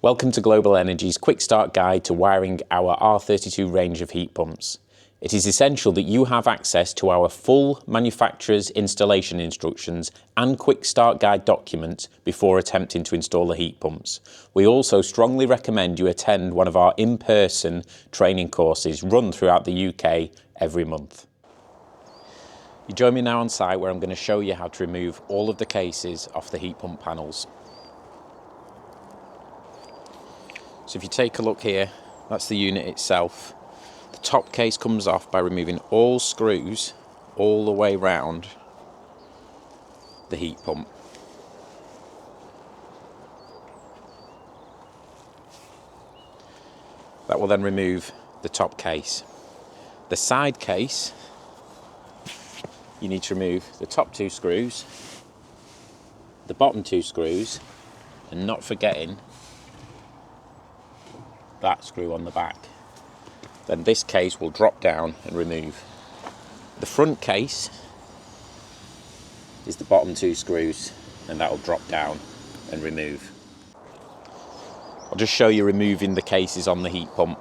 Welcome to Global Energy's quick start guide to wiring our R32 range of heat pumps. It is essential that you have access to our full manufacturer's installation instructions and quick start guide document before attempting to install the heat pumps. We also strongly recommend you attend one of our in-person training courses run throughout the UK every month. You join me now on site where I'm going to show you how to remove all of the cases off the heat pump panels. So if you take a look here, that's the unit itself. The top case comes off by removing all screws all the way round the heat pump. That will then remove the top case. The side case, you need to remove the top two screws, the bottom two screws, and not forgetting that screw on the back. Then this case will drop down and remove. The front case is the bottom two screws, and that will drop down and remove. I'll just show you removing the cases on the heat pump.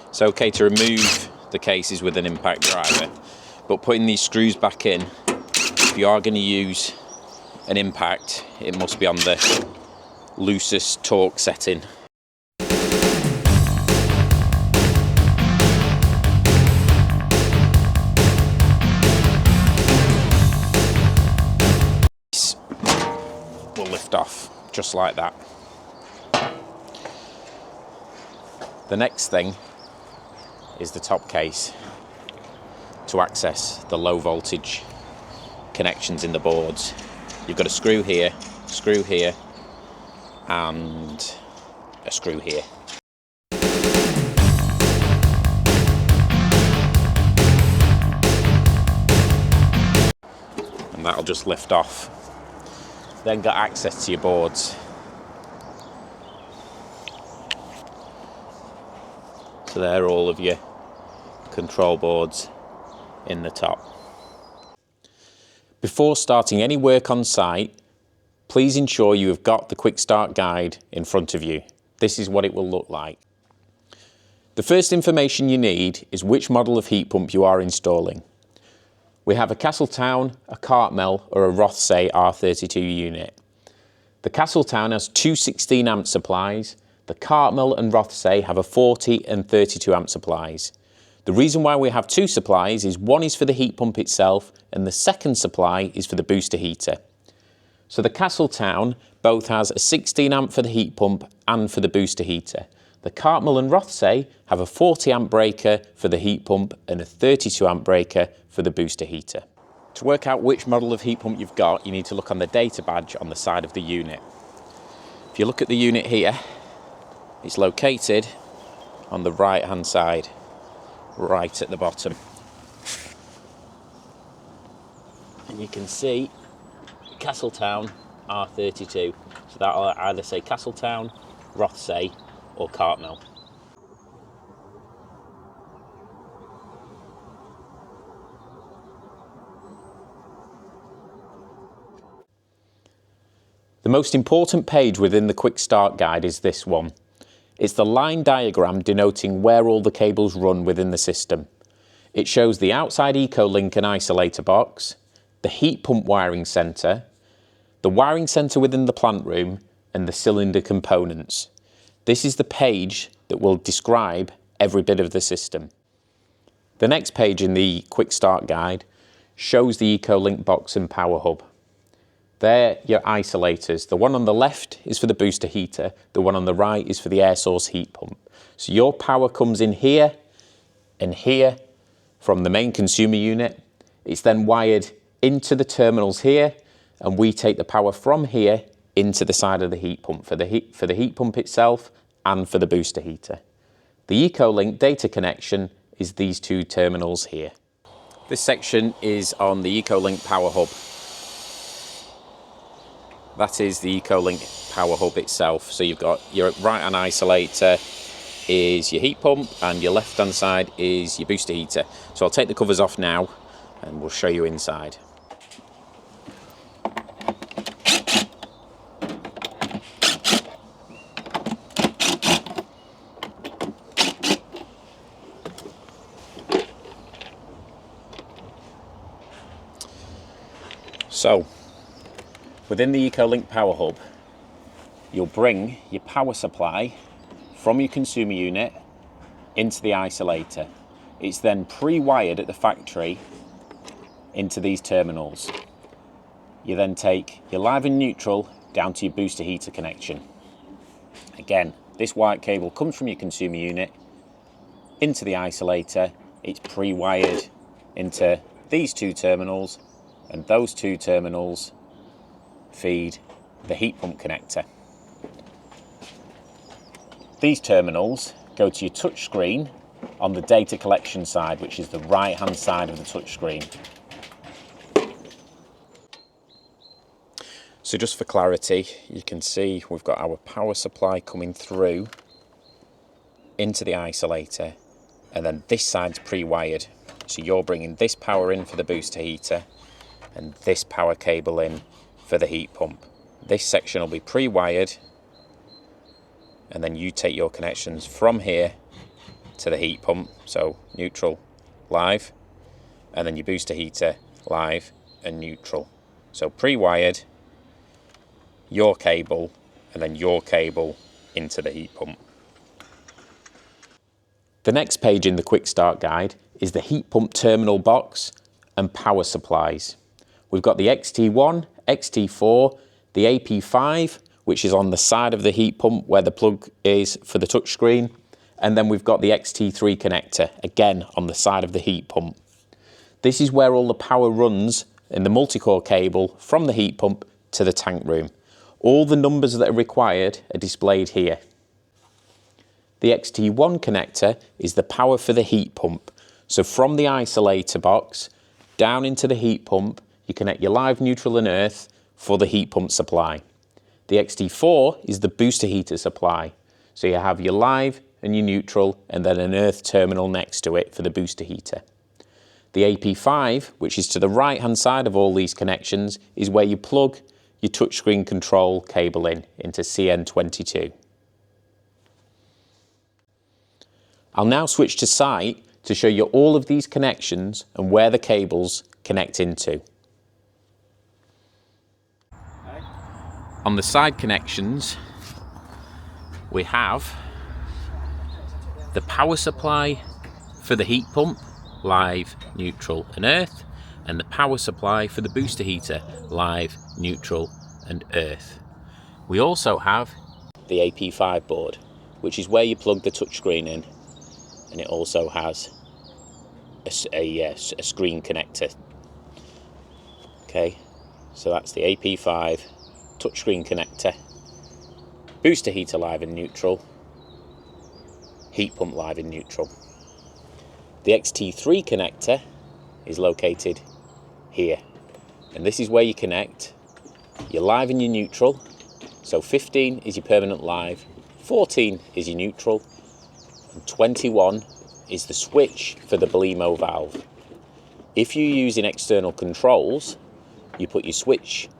It's okay to remove the cases with an impact driver, but putting these screws back in, if you are going to use an impact, it must be on the loosest torque setting. Will lift off just like that. The next thing is the top case to access the low voltage connections in the boards. You've got a screw here, and a screw here. And that'll just lift off. Then got access to your boards. So there are all of your control boards in the top. Before starting any work on site, please ensure you have got the quick start guide in front of you. This is what it will look like. The first information you need is which model of heat pump you are installing. We have a Castletown, a Cartmel or a Rothsay R32 unit. The Castletown has two 16 amp supplies. The Cartmel and Rothsay have a 40 and 32 amp supplies. The reason why we have two supplies is one is for the heat pump itself and the second supply is for the booster heater. So the Castletown both has a 16 amp for the heat pump and for the booster heater. The Cartmel and Rothsay have a 40 amp breaker for the heat pump and a 32 amp breaker for the booster heater. To work out which model of heat pump you've got, you need to look on the data badge on the side of the unit. If you look at the unit here, it's located on the right hand side, right at the bottom. And you can see Castletown R32, so that'll either say Castletown, Rothsay or Cartmel. The most important page within the quick start guide is this one. It's the line diagram denoting where all the cables run within the system. It shows the outside Ecolink and isolator box, the heat pump wiring centre, the wiring centre within the plant room, and the cylinder components. This is the page that will describe every bit of the system. The next page in the quick start guide shows the Ecolink box and power hub. They're your isolators. The one on the left is for the booster heater, the one on the right is for the air source heat pump. So your power comes in here and here from the main consumer unit. It's then wired into the terminals here, and we take the power from here into the side of the heat pump for the heat pump itself and for the booster heater. The Ecolink data connection is these two terminals here. This section is on the Ecolink power hub. That is the Ecolink power hub itself. So you've got your right hand isolator, is your heat pump and your left hand side is your booster heater. So I'll take the covers off now and we'll show you inside. So within the EcoLink Power Hub, you'll bring your power supply from your consumer unit into the isolator. It's then pre-wired at the factory into these terminals. You then take your live and neutral down to your booster heater connection. Again, this white cable comes from your consumer unit into the isolator. It's pre-wired into these two terminals, and those two terminals feed the heat pump connector. These terminals go to your touch screen on the data collection side, which is the right hand side of the touch screen. So just for clarity, you can see we've got our power supply coming through into the isolator, and then this side's pre-wired. So you're bringing this power in for the booster heater and this power cable in for the heat pump. This section will be pre-wired, and then you take your connections from here to the heat pump, so neutral, live, and then your booster heater, live and neutral. So pre-wired, your cable, and then your cable into the heat pump. The next page in the quick start guide is the heat pump terminal box and power supplies. We've got the XT1, XT4, the AP5, which is on the side of the heat pump where the plug is for the touchscreen, and then we've got the XT3 connector, again on the side of the heat pump. This is where all the power runs in the multi-core cable from the heat pump to the tank room. All the numbers that are required are displayed here. The XT1 connector is the power for the heat pump. So from the isolator box down into the heat pump, you connect your live, neutral and earth for the heat pump supply. The XT4 is the booster heater supply. So you have your live and your neutral and then an earth terminal next to it for the booster heater. The AP5, which is to the right hand side of all these connections, is where you plug your touchscreen control cable into CN22. I'll now switch to site to show you all of these connections and where the cables connect into. On the side connections, we have the power supply for the heat pump, live, neutral and earth, and the power supply for the booster heater, live, neutral and earth. We also have the AP5 board, which is where you plug the touchscreen in, and it also has a screen connector. Okay, so that's the AP5 touchscreen connector, booster heater live and neutral, heat pump live and neutral. The XT3 connector is located here, and this is where you connect your live and your neutral. So 15 is your permanent live, 14 is your neutral, and 21 is the switch for the Belimo valve. If you're using external controls, you put your switch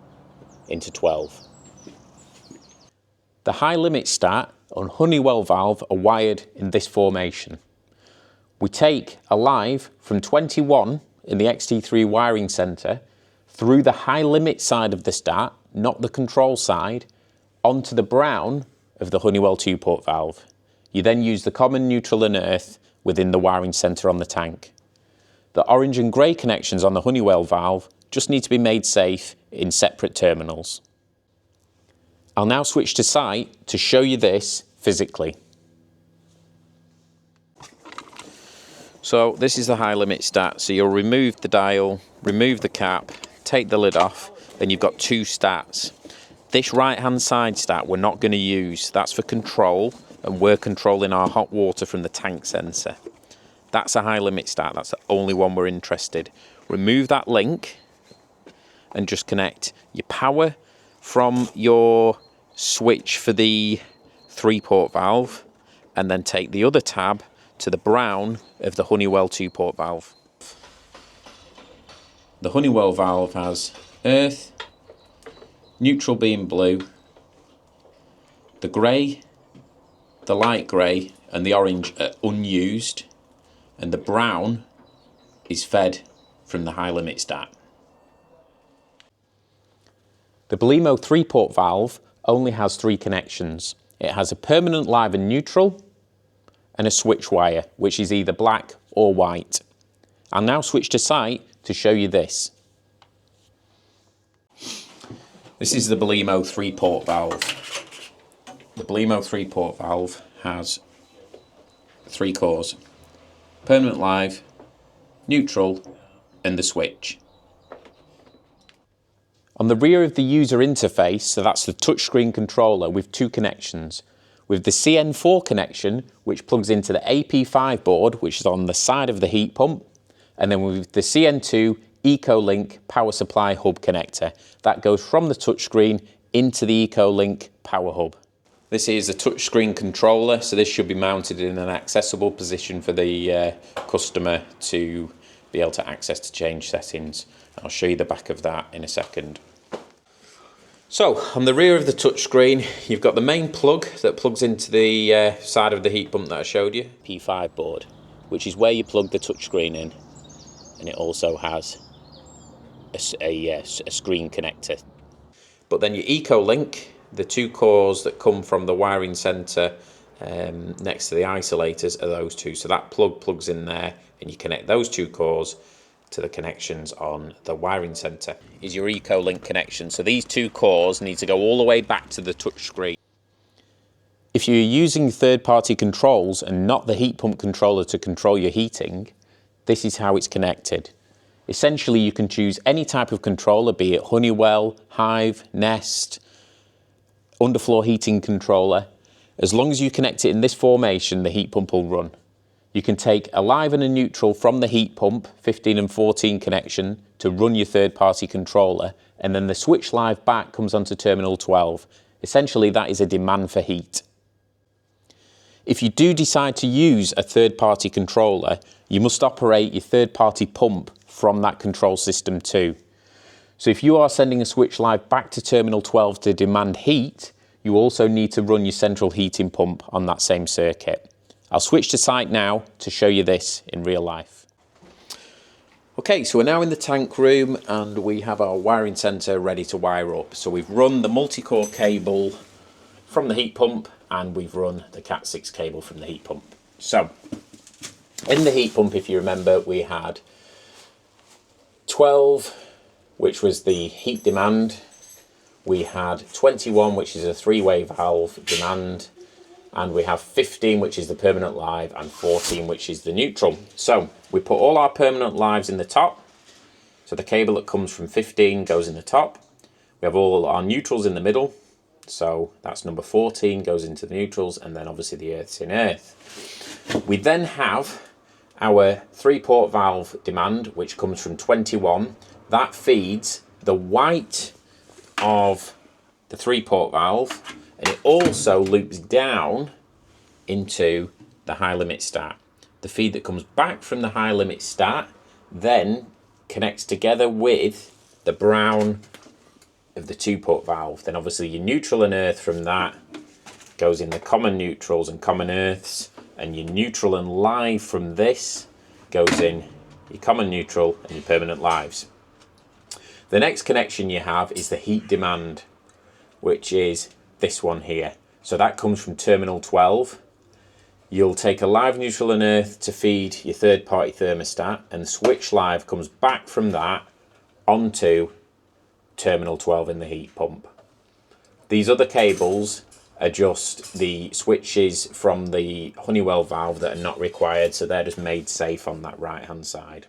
into 12. The high limit start and honeywell valve are wired in this formation. We take a live from 21 in the XT3 wiring centre through the high limit side of the start, not the control side, onto the brown of the Honeywell 2-port valve. You then use the common neutral and earth within the wiring centre on the tank. The orange and grey connections on the Honeywell valve just need to be made safe in separate terminals. I'll now switch to site to show you this physically. So this is the high limit start. So you'll remove the dial, remove the cap, take the lid off, then you've got two starts. This right hand side start we're not going to use. That's for control, and we're controlling our hot water from the tank sensor. That's a high limit start. That's the only one we're interested. Remove that link and just connect your power from your switch for the 3-port valve and then take the other tab to the brown of the Honeywell 2-port valve. The Honeywell valve has earth, neutral being blue, the grey, the light grey and the orange are unused, and the brown is fed from the high limit start. The Belimo 3-port valve only has 3 connections. It has a permanent live and neutral and a switch wire, which is either black or white. I'll now switch to site to show you this. This is the Belimo 3-port valve. The Belimo 3-port valve has 3 cores: permanent live, neutral and the switch. On the rear of the user interface, so that's the touchscreen controller with 2 connections. With the CN4 connection, which plugs into the AP5 board, which is on the side of the heat pump, and then with the CN2 EcoLink power supply hub connector. That goes from the touchscreen into the EcoLink power hub. This is a touchscreen controller, so this should be mounted in an accessible position for the customer to be able to access to change settings. I'll show you the back of that in a second. So, on the rear of the touchscreen, you've got the main plug that plugs into the side of the heat pump that I showed you, P5 board, which is where you plug the touchscreen in, and it also has a screen connector. But then your EcoLink, the 2 cores that come from the wiring centre next to the isolators are those 2. So that plug plugs in there, and you connect those 2 cores to the connections on the wiring centre. Is your EcoLink connection. So these 2 cores need to go all the way back to the touchscreen. If you're using third-party controls and not the heat pump controller to control your heating, this is how it's connected. Essentially, you can choose any type of controller, be it Honeywell, Hive, Nest, underfloor heating controller. As long as you connect it in this formation, the heat pump will run. You can take a live and a neutral from the heat pump, 15 and 14 connection, to run your third-party controller, and then the switch live back comes onto terminal 12. Essentially, that is a demand for heat. If you do decide to use a third-party controller, you must operate your third-party pump from that control system too. So if you are sending a switch live back to terminal 12 to demand heat, you also need to run your central heating pump on that same circuit. I'll switch to site now to show you this in real life. Okay, so we're now in the tank room and we have our wiring centre ready to wire up. So we've run the multi-core cable from the heat pump and we've run the Cat6 cable from the heat pump. So in the heat pump, if you remember, we had 12, which was the heat demand. We had 21, which is a 3-way valve demand. And we have 15, which is the permanent live, and 14, which is the neutral. So we put all our permanent lives in the top. So the cable that comes from 15 goes in the top. We have all our neutrals in the middle. So that's number 14 goes into the neutrals, and then obviously the earth's in earth. We then have our 3-port valve demand, which comes from 21. That feeds the white of the 3-port valve, and it also loops down into the high limit start. The feed that comes back from the high limit start then connects together with the brown of the 2-port valve. Then obviously your neutral and earth from that goes in the common neutrals and common earths, and your neutral and live from this goes in your common neutral and your permanent lives. The next connection you have is the heat demand, which is this one here. So that comes from terminal 12. You'll take a live, neutral and earth to feed your third-party thermostat, and the switch live comes back from that onto terminal 12 in the heat pump. These other cables are just the switches from the Honeywell valve that are not required, so they're just made safe on that right-hand side.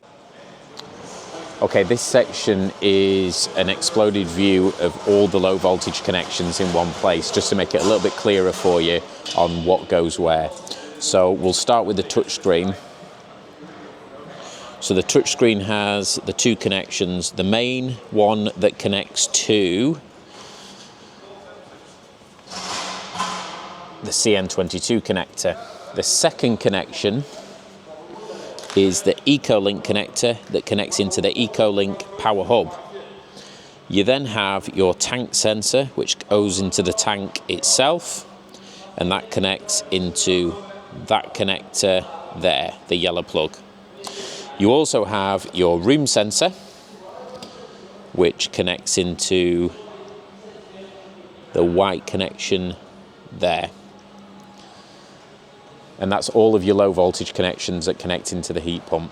Okay, this section is an exploded view of all the low voltage connections in one place, just to make it a little bit clearer for you on what goes where. So we'll start with the touchscreen. So the touchscreen has the 2 connections. The main one that connects to the CN22 connector. The second connection is the EcoLink connector that connects into the EcoLink power hub. You then have your tank sensor, which goes into the tank itself, and that connects into that connector there, the yellow plug. You also have your room sensor, which connects into the white connection there. And that's all of your low voltage connections that connect into the heat pump.